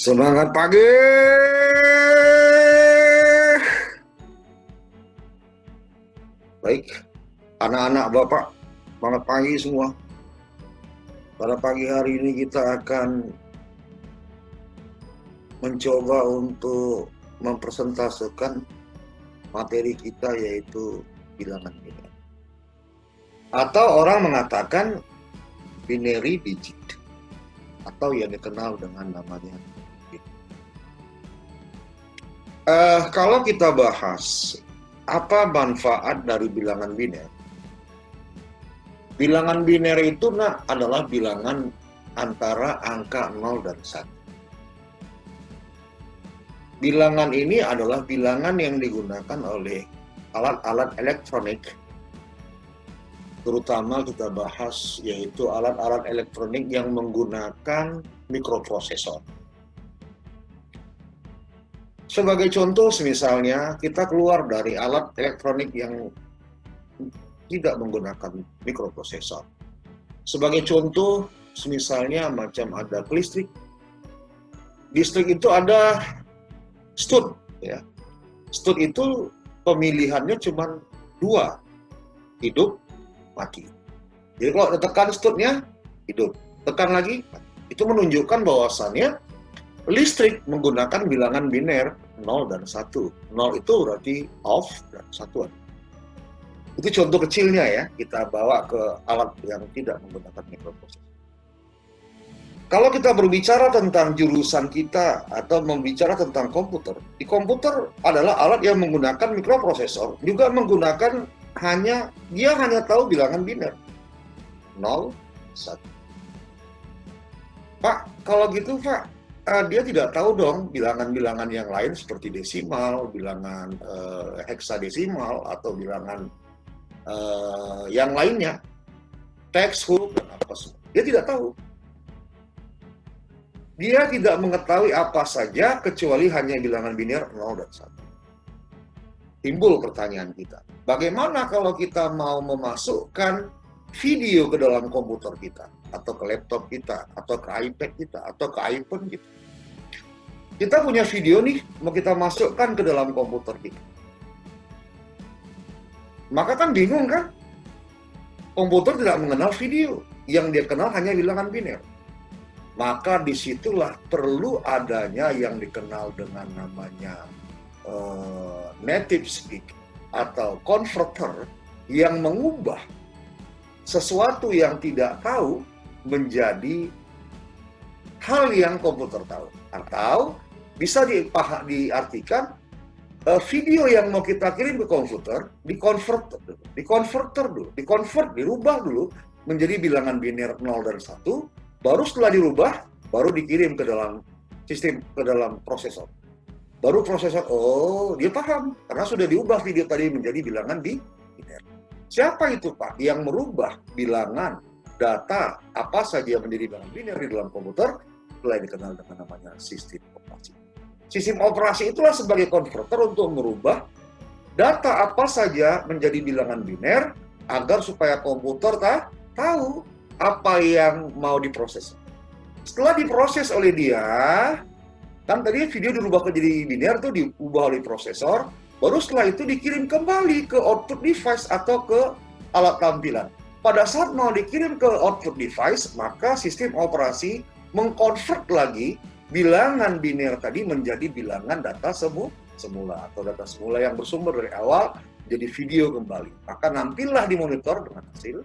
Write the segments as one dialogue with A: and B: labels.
A: Semangat pagi. Baik, anak-anak Bapak, semangat pagi semua. Pada pagi hari ini kita akan mencoba untuk mempresentasikan materi kita, yaitu bilangan biner. Atau orang mengatakan binary digit, atau yang dikenal dengan namanya bit. Kalau kita bahas apa manfaat dari bilangan biner? Bilangan biner itu adalah bilangan antara angka 0 dan 1. Bilangan ini adalah bilangan yang digunakan oleh alat-alat elektronik, terutama kita bahas yaitu alat-alat elektronik yang menggunakan mikroprosesor. Sebagai contoh, misalnya kita keluar dari alat elektronik yang tidak menggunakan mikroprosesor. Sebagai contoh, misalnya macam ada listrik. Listrik itu ada stud, ya. Stud itu pemilihannya cuma 2, hidup, mati. Jadi kalau tekan studnya, hidup. Tekan lagi, itu menunjukkan bahwasannya listrik menggunakan bilangan biner 0 dan 1. 0 itu berarti off dan 1. Itu contoh kecilnya ya, kita bawa ke alat yang tidak menggunakan mikroprosesor. Kalau kita berbicara tentang jurusan kita atau membicara tentang komputer, di komputer adalah alat yang menggunakan mikroprosesor, juga menggunakan dia hanya tahu bilangan biner 0, 1. Pak, kalau gitu Pak, dia tidak tahu dong bilangan-bilangan yang lain seperti desimal, bilangan heksadesimal, atau bilangan yang lainnya, teks, huruf, dan apa semua. Dia tidak tahu. Dia tidak mengetahui apa saja kecuali hanya bilangan biner 0 dan 1. Timbul pertanyaan kita, bagaimana kalau kita mau memasukkan video ke dalam komputer kita, atau ke laptop kita, atau ke iPad kita, atau ke iPhone kita? Kita punya video nih, mau kita masukkan ke dalam komputer kita. Maka kan bingung kan? Komputer tidak mengenal video, yang dia kenal hanya bilangan biner. Maka disitulah perlu adanya yang dikenal dengan namanya native speak atau converter, yang mengubah sesuatu yang tidak tahu menjadi hal yang komputer tahu. Atau bisa diartikan video yang mau kita kirim ke komputer dirubah dulu menjadi bilangan biner 0 dan 1, baru setelah dirubah baru dikirim ke dalam sistem, ke dalam prosesor. Baru prosesor, oh dia paham karena sudah diubah video tadi menjadi bilangan biner. Siapa itu Pak yang merubah bilangan data apa saja menjadi bilangan biner di dalam komputer? Itulah yang dikenal dengan namanya sistem operasi. Sistem operasi itulah sebagai konverter untuk merubah data apa saja menjadi bilangan biner agar supaya komputer tahu apa yang mau diproses. Setelah diproses oleh dia, kan tadi video dirubah jadi biner tuh, diubah oleh prosesor, baru setelah itu dikirim kembali ke output device atau ke alat tampilan. Pada saat mau dikirim ke output device, maka sistem operasi mengkonvert lagi bilangan biner tadi menjadi bilangan data semula atau data semula yang bersumber dari awal jadi video kembali. Maka nampillah di monitor dengan hasil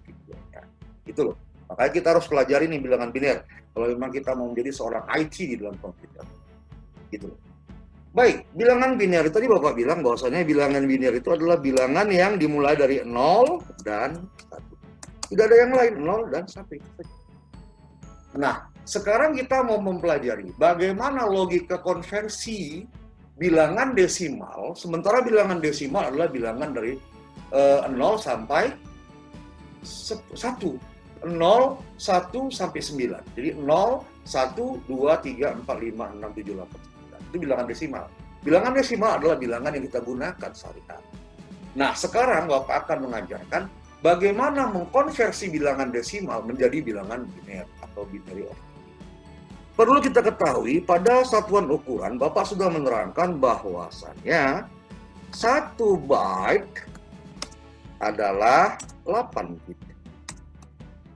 A: videonya. Itu loh. Makanya kita harus pelajari nih bilangan biner kalau memang kita mau menjadi seorang IT di dalam komputer. Gitu loh. Baik, bilangan biner tadi Bapak bilang bahwasanya bilangan biner itu adalah bilangan yang dimulai dari 0 dan 1. Tidak ada yang lain, 0 dan 1. Nah, sekarang kita mau mempelajari bagaimana logika konversi bilangan desimal, sementara bilangan desimal adalah bilangan dari 0 sampai 1. 0, 1 sampai 9. Jadi 0, 1, 2, 3, 4, 5, 6, 7, 8, 9. Itu bilangan desimal. Bilangan desimal adalah bilangan yang kita gunakan sehari-hari. Nah, sekarang Bapak akan mengajarkan bagaimana mengkonversi bilangan desimal menjadi bilangan biner atau binary operator. Perlu kita ketahui pada satuan ukuran Bapak sudah menerangkan bahwasannya 1 byte adalah 8 bit.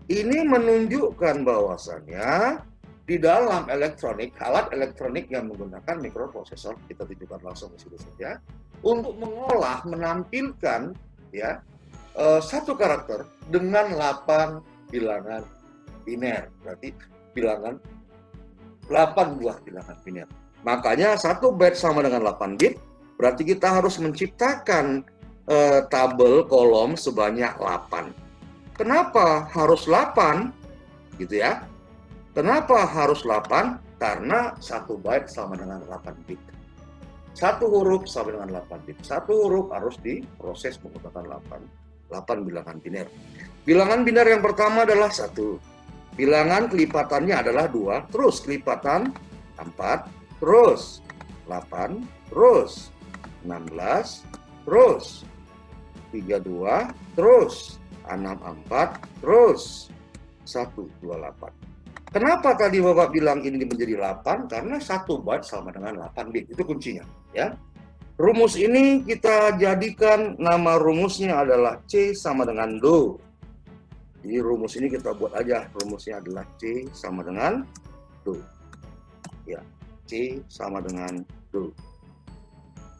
A: Ini menunjukkan bahwasannya di dalam elektronik, alat elektronik yang menggunakan mikroprosesor, kita tunjukkan langsung di situ saja, untuk mengolah, menampilkan ya satu karakter dengan 8 bilangan biner, berarti bilangan 8 buah bilangan biner. Makanya 1 byte sama dengan 8 bit, berarti kita harus menciptakan tabel kolom sebanyak 8. Kenapa harus 8? Gitu ya. Kenapa harus 8? Karena 1 byte sama dengan 8 bit. 1 huruf sama dengan 8 bit. 1 huruf harus diproses menggunakan 8 bilangan biner. Bilangan biner yang pertama adalah 1. Bilangan kelipatannya adalah 2, terus kelipatan 4, terus 8, terus 16, terus 32, terus 64, terus 128. Kenapa tadi Bapak bilang ini menjadi 8? Karena 1 byte sama dengan 8 bit, itu kuncinya ya. Rumus ini kita jadikan nama rumusnya adalah C sama dengan Do. Jadi rumus ini kita buat aja, rumusnya adalah C sama dengan Do. Ya, C sama dengan Do.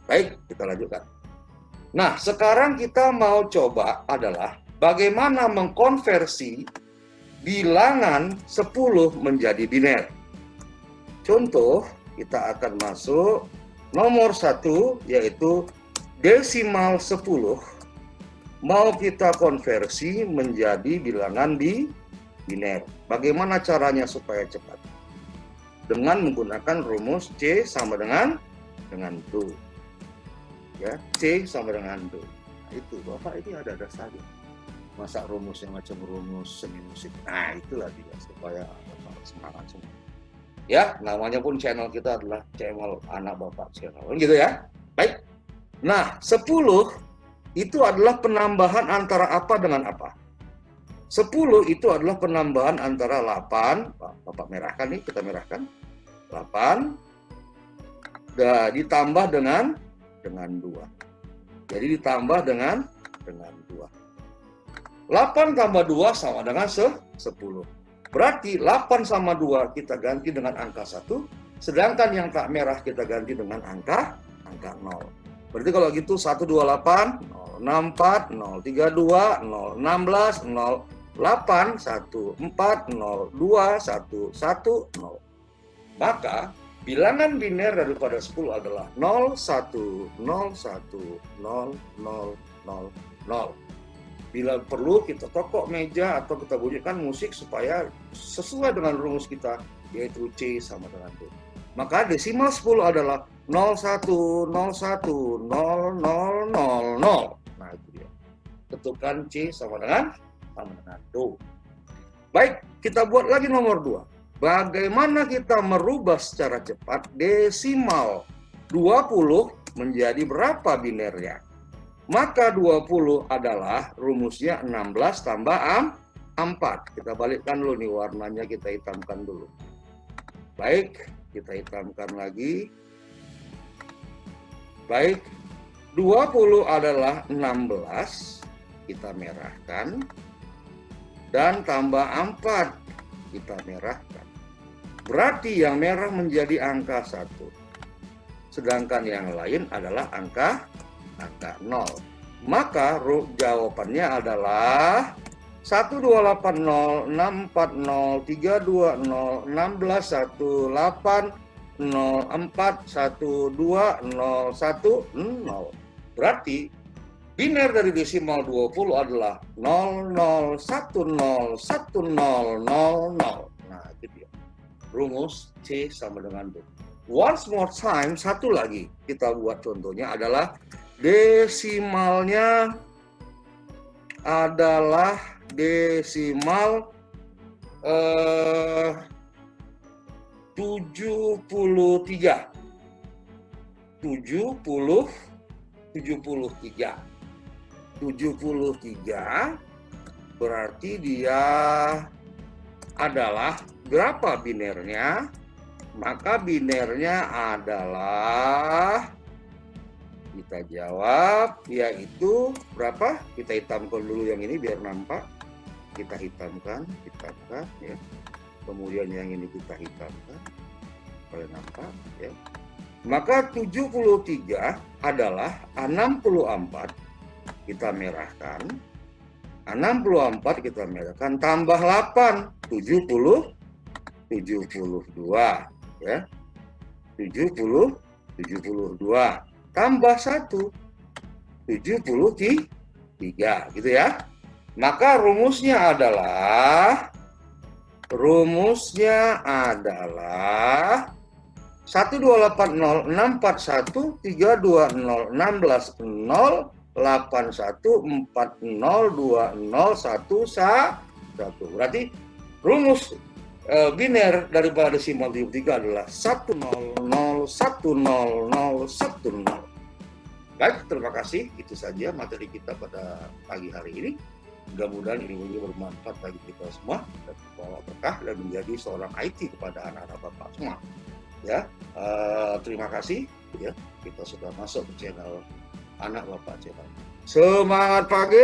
A: Baik, kita lanjutkan. Nah, sekarang kita mau coba adalah bagaimana mengkonversi bilangan 10 menjadi biner. Contoh, kita akan masuk nomor 1, yaitu desimal 10. Mau kita konversi menjadi bilangan biner. Bagaimana caranya supaya cepat? Dengan menggunakan rumus C sama dengan Do. Ya, C sama dengan Do. Nah, itu Bapak ini ada saja. Masa rumusnya macam rumus seni musik. Nah, itulah dia supaya Bapak semangat semua. Ya, namanya pun channel kita adalah channel anak Bapak channel. Gitu ya. Baik. Nah, 10 itu adalah penambahan antara apa dengan apa? 10 itu adalah penambahan antara 8, Bapak merahkan nih, kita merahkan. 8 ditambah dengan 2. Jadi ditambah dengan 2. 8 tambah 2 sama dengan 10. Berarti 8 sama 2 kita ganti dengan angka 1, sedangkan yang tak merah kita ganti dengan angka 0. Berarti kalau gitu 128, 064, 032, 016, 08, 14, 02, 11, 0. Maka bilangan biner daripada 10 adalah 0, 1, 0, 1, 0, 0, 0, 0. Bila perlu kita tokok meja atau kita bunyikan musik supaya sesuai dengan rumus kita, yaitu C sama dengan D. Maka desimal 10 adalah 01, 01, 0, 0, 0, 0. Nah, itu dia. Ketukan C sama dengan Do. Baik, kita buat lagi nomor 2. Bagaimana kita merubah secara cepat desimal 20 menjadi berapa binernya? Maka 20 adalah rumusnya 16 tambah 4. Kita balikkan dulu nih warnanya, kita hitamkan dulu. Baik, kita hitamkan lagi. Baik, 20 adalah 16, kita merahkan. Dan tambah 4, kita merahkan. Berarti yang merah menjadi angka 1. Sedangkan yang lain adalah angka 0. Maka jawabannya adalah 1280, 640, 320, 1618, 04, 12, 10. Berarti biner dari desimal 20 adalah 00, 10, 1000. Nah, itu dia. Rumus C sama dengan D. Once more time, satu lagi kita buat contohnya adalah desimalnya adalah desimal 73. 73 berarti dia adalah berapa binernya? Maka binernya adalah, kita jawab, yaitu berapa? Kita hitamkan dulu yang ini biar nampak. Kita hitamkan ya. Kemudian yang ini kita hitamkan supaya nampak ya. Maka 73 adalah 64, kita merahkan. 64 kita merahkan tambah 8, 72 ya. 72 tambah 1, 73 gitu ya. Maka rumusnya adalah 128064132168081402011. Berarti rumus biner daripada desimal 73 adalah 1001010. Baik, terima kasih. Itu saja materi kita pada pagi hari ini. Mudah-mudahan ini bermanfaat bagi kita semua dan membawa berkah dan menjadi seorang IT kepada anak-anak Bapak semua. Ya, terima kasih. Ya, kita sudah masuk ke channel Anak Bapak Channel. Semangat pagi.